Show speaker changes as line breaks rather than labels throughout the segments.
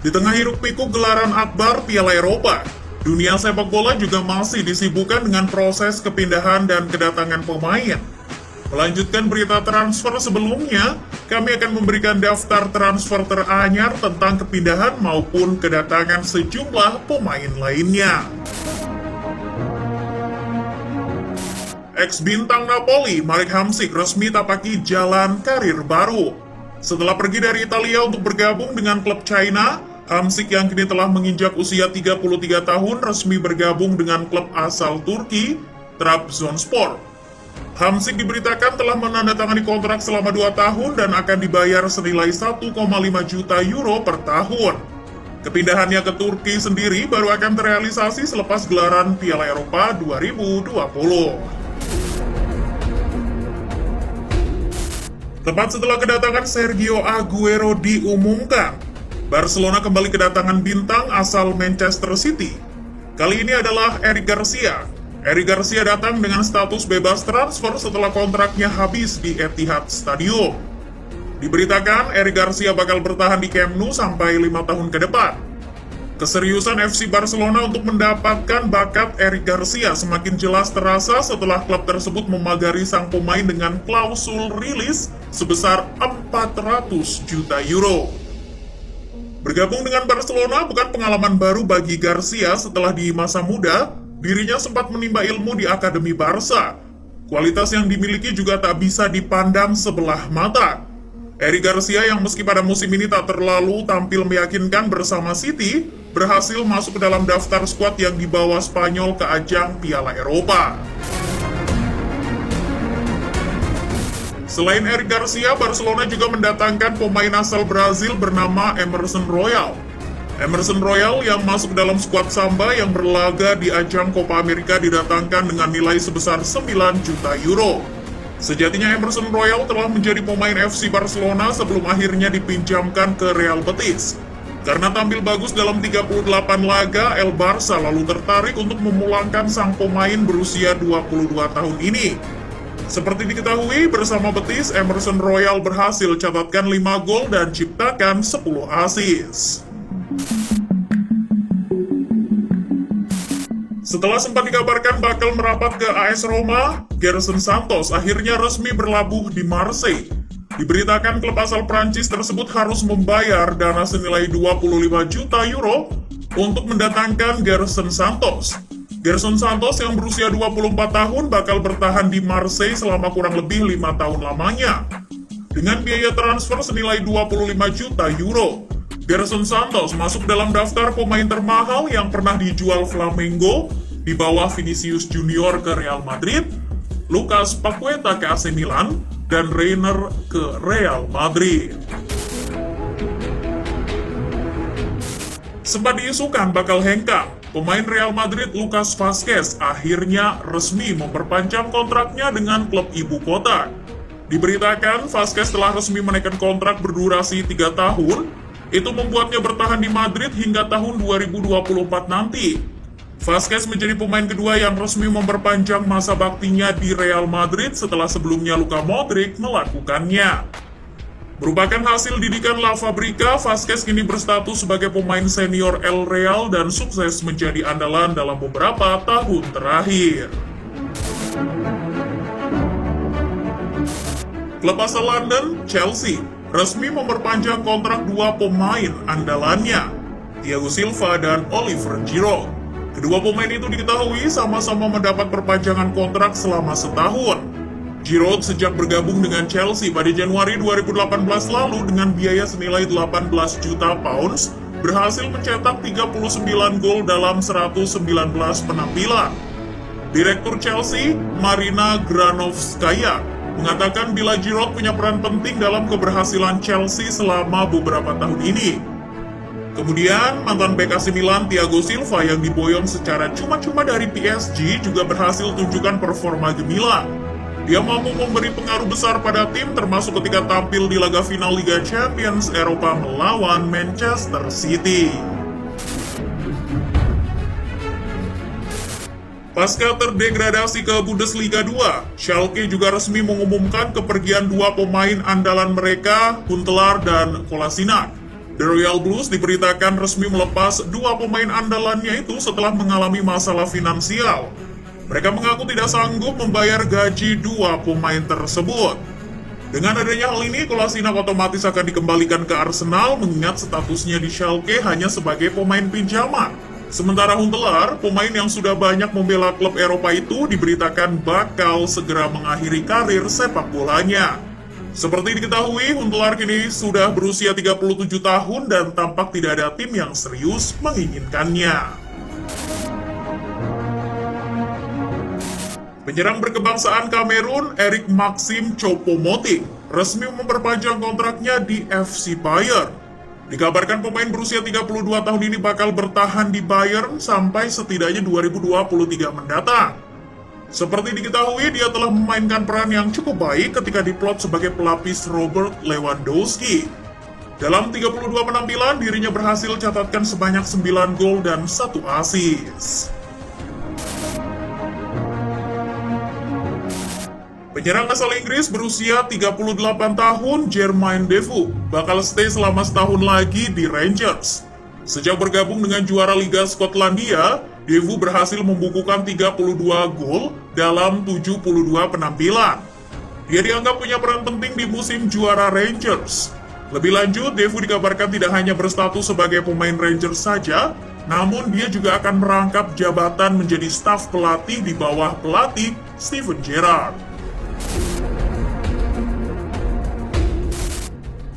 Di tengah hiruk-pikuk gelaran akbar Piala Eropa, dunia sepak bola juga masih disibukkan dengan proses kepindahan dan kedatangan pemain. Melanjutkan berita transfer sebelumnya, kami akan memberikan daftar transfer teranyar tentang kepindahan maupun kedatangan sejumlah pemain lainnya. Ex-bintang Napoli, Marek Hamšík resmi tapaki jalan karir baru. Setelah pergi dari Italia untuk bergabung dengan klub China, Hamšík yang kini telah menginjak usia 33 tahun resmi bergabung dengan klub asal Turki, Trabzonspor. Hamšík diberitakan telah menandatangani kontrak selama 2 tahun dan akan dibayar senilai 1,5 juta euro per tahun. Kepindahannya ke Turki sendiri baru akan terrealisasi selepas gelaran Piala Eropa 2020. Tepat setelah kedatangan Sergio Aguero diumumkan, Barcelona kembali kedatangan bintang asal Manchester City. Kali ini adalah Eric Garcia. Eric Garcia datang dengan status bebas transfer setelah kontraknya habis di Etihad Stadium. Diberitakan Eric Garcia bakal bertahan di Camp Nou sampai 5 tahun ke depan. Keseriusan FC Barcelona untuk mendapatkan bakat Eric Garcia semakin jelas terasa setelah klub tersebut memagari sang pemain dengan klausul rilis sebesar 400 juta euro. Bergabung dengan Barcelona bukan pengalaman baru bagi Garcia. Setelah di masa muda, dirinya sempat menimba ilmu di Akademi Barca. Kualitas yang dimiliki juga tak bisa dipandang sebelah mata. Eric Garcia yang meski pada musim ini tak terlalu tampil meyakinkan bersama City, berhasil masuk ke dalam daftar skuad yang dibawa Spanyol ke ajang Piala Eropa. Selain Eric Garcia, Barcelona juga mendatangkan pemain asal Brazil bernama Emerson Royal. Emerson Royal yang masuk dalam skuad Samba yang berlaga di ajang Copa America didatangkan dengan nilai sebesar 9 juta euro. Sejatinya Emerson Royal telah menjadi pemain FC Barcelona sebelum akhirnya dipinjamkan ke Real Betis. Karena tampil bagus dalam 38 laga, El Barça lalu tertarik untuk memulangkan sang pemain berusia 22 tahun ini. Seperti diketahui, bersama Betis, Emerson Royal berhasil catatkan 5 gol dan ciptakan 10 assist. Setelah sempat dikabarkan bakal merapat ke AS Roma, Gerson Santos akhirnya resmi berlabuh di Marseille. Diberitakan klub asal Prancis tersebut harus membayar dana senilai 25 juta euro untuk mendatangkan Gerson Santos. Gerson Santos yang berusia 24 tahun bakal bertahan di Marseille selama kurang lebih 5 tahun lamanya. Dengan biaya transfer senilai 25 juta euro, Gerson Santos masuk dalam daftar pemain termahal yang pernah dijual Flamengo di bawah Vinicius Junior ke Real Madrid, Lucas Paqueta ke AC Milan, dan Reiner ke Real Madrid. Sempat diisukan bakal hengkang, pemain Real Madrid Lucas Vazquez akhirnya resmi memperpanjang kontraknya dengan klub ibu kota. Diberitakan Vazquez telah resmi menaikkan kontrak berdurasi 3 tahun. Itu membuatnya bertahan di Madrid hingga tahun 2024 nanti. Vazquez menjadi pemain kedua yang resmi memperpanjang masa baktinya di Real Madrid setelah sebelumnya Luka Modric melakukannya. Merupakan hasil didikan La Fabrica, Vazquez kini berstatus sebagai pemain senior El Real dan sukses menjadi andalan dalam beberapa tahun terakhir. Klub asal London, Chelsea, resmi memperpanjang kontrak 2 pemain andalannya, Thiago Silva dan Oliver Giroud. Kedua pemain itu diketahui sama-sama mendapat perpanjangan kontrak selama setahun. Giroud sejak bergabung dengan Chelsea pada Januari 2018 lalu dengan biaya senilai 18 juta pounds, berhasil mencetak 39 gol dalam 119 penampilan. Direktur Chelsea, Marina Granovskaya, mengatakan bila Giroud punya peran penting dalam keberhasilan Chelsea selama beberapa tahun ini. Kemudian, mantan bek AC Milan Thiago Silva yang diboyong secara cuma-cuma dari PSG juga berhasil tunjukkan performa gemilang. Dia mampu memberi pengaruh besar pada tim termasuk ketika tampil di laga final Liga Champions Eropa melawan Manchester City. Pasca terdegradasi ke Bundesliga 2, Schalke juga resmi mengumumkan kepergian 2 pemain andalan mereka, Huntelaar dan Kolasinac. The Royal Blues diberitakan resmi melepas dua pemain andalannya itu setelah mengalami masalah finansial. Mereka mengaku tidak sanggup membayar gaji dua pemain tersebut. Dengan adanya hal ini, Kolasinac otomatis akan dikembalikan ke Arsenal mengingat statusnya di Schalke hanya sebagai pemain pinjaman. Sementara Huntelaar, pemain yang sudah banyak membela klub Eropa itu diberitakan bakal segera mengakhiri karir sepak bolanya. Seperti diketahui, Huntelaar kini sudah berusia 37 tahun dan tampak tidak ada tim yang serius menginginkannya. Penyerang berkebangsaan Kamerun, Eric Maxim Choupo-Moting, resmi memperpanjang kontraknya di FC Bayern. Dikabarkan pemain berusia 32 tahun ini bakal bertahan di Bayern sampai setidaknya 2023 mendatang. Seperti diketahui, dia telah memainkan peran yang cukup baik ketika diplot sebagai pelapis Robert Lewandowski. Dalam 32 penampilan, dirinya berhasil catatkan sebanyak 9 gol dan 1 assist. Penyerang asal Inggris berusia 38 tahun, Jermaine Defoe, bakal stay selama setahun lagi di Rangers. Sejak bergabung dengan juara Liga Skotlandia, Defoe berhasil membukukan 32 gol dalam 72 penampilan. Dia dianggap punya peran penting di musim juara Rangers. Lebih lanjut, Defoe dikabarkan tidak hanya berstatus sebagai pemain Rangers saja, namun dia juga akan merangkap jabatan menjadi staf pelatih di bawah pelatih Steven Gerrard.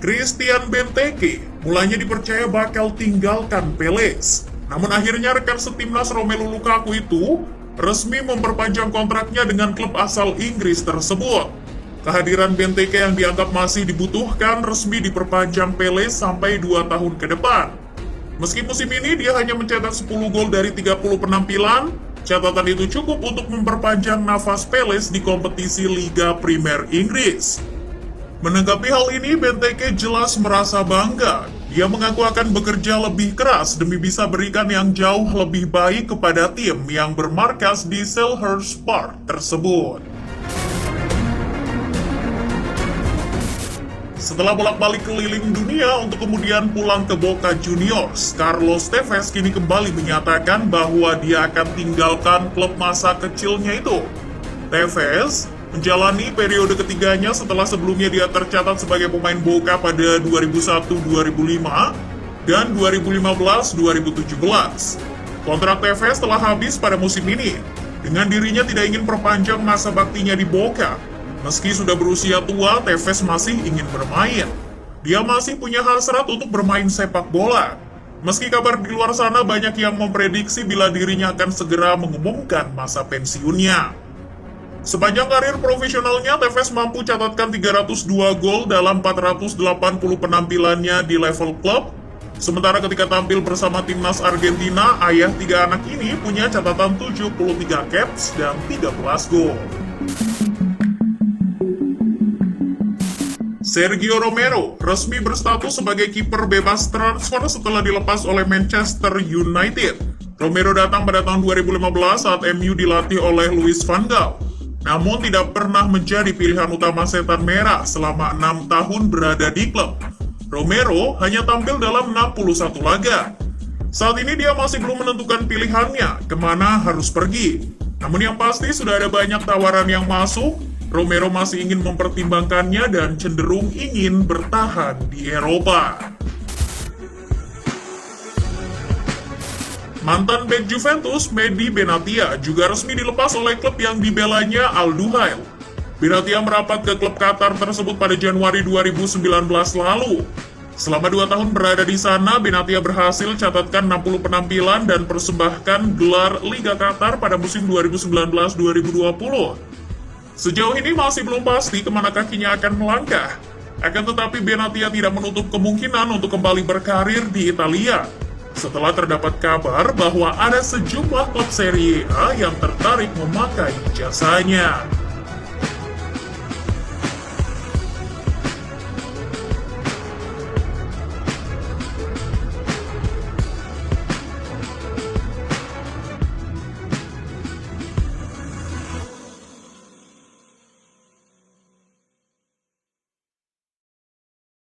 Christian Benteke mulanya dipercaya bakal tinggalkan Palace. Namun akhirnya rekan setimnas Romelu Lukaku itu resmi memperpanjang kontraknya dengan klub asal Inggris tersebut. Kehadiran Benteke yang dianggap masih dibutuhkan resmi diperpanjang Palace sampai 2 tahun ke depan. Meski musim ini dia hanya mencetak 10 gol dari 30 penampilan, catatan itu cukup untuk memperpanjang nafas Palace di kompetisi Liga Primer Inggris. Menanggapi hal ini, Benteke jelas merasa bangga. Dia mengaku akan bekerja lebih keras demi bisa berikan yang jauh lebih baik kepada tim yang bermarkas di Selhurst Park tersebut. Setelah bolak-balik keliling dunia untuk kemudian pulang ke Boca Juniors, Carlos Tevez kini kembali menyatakan bahwa dia akan tinggalkan klub masa kecilnya itu. Tevez menjalani periode ketiganya setelah sebelumnya dia tercatat sebagai pemain Boca pada 2001-2005 dan 2015-2017. Kontrak Tevez telah habis pada musim ini, dengan dirinya tidak ingin perpanjang masa baktinya di Boca. Meski sudah berusia tua, Tevez masih ingin bermain. Dia masih punya hasrat untuk bermain sepak bola. Meski kabar di luar sana banyak yang memprediksi bila dirinya akan segera mengumumkan masa pensiunnya. Sepanjang karir profesionalnya, Tevez mampu catatkan 302 gol dalam 480 penampilannya di level klub. Sementara ketika tampil bersama timnas Argentina, ayah 3 anak ini punya catatan 73 caps dan 13 gol. Sergio Romero resmi berstatus sebagai kiper bebas transfer setelah dilepas oleh Manchester United. Romero datang pada tahun 2015 saat MU dilatih oleh Louis van Gaal, namun tidak pernah menjadi pilihan utama Setan Merah selama 6 tahun berada di klub. Romero hanya tampil dalam 61 laga. Saat ini dia masih belum menentukan pilihannya kemana harus pergi. Namun yang pasti sudah ada banyak tawaran yang masuk. Romero masih ingin mempertimbangkannya dan cenderung ingin bertahan di Eropa. Mantan bek Juventus, Mehdi Benatia, juga resmi dilepas oleh klub yang dibelanya Al Duhail. Benatia merapat ke klub Qatar tersebut pada Januari 2019 lalu. Selama 2 tahun berada di sana, Benatia berhasil catatkan 60 penampilan dan persembahkan gelar Liga Qatar pada musim 2019-2020. Sejauh ini masih belum pasti kemana kakinya akan melangkah. Akan tetapi Benatia tidak menutup kemungkinan untuk kembali berkarir di Italia, setelah terdapat kabar bahwa ada sejumlah klub Serie A yang tertarik memakai jasanya.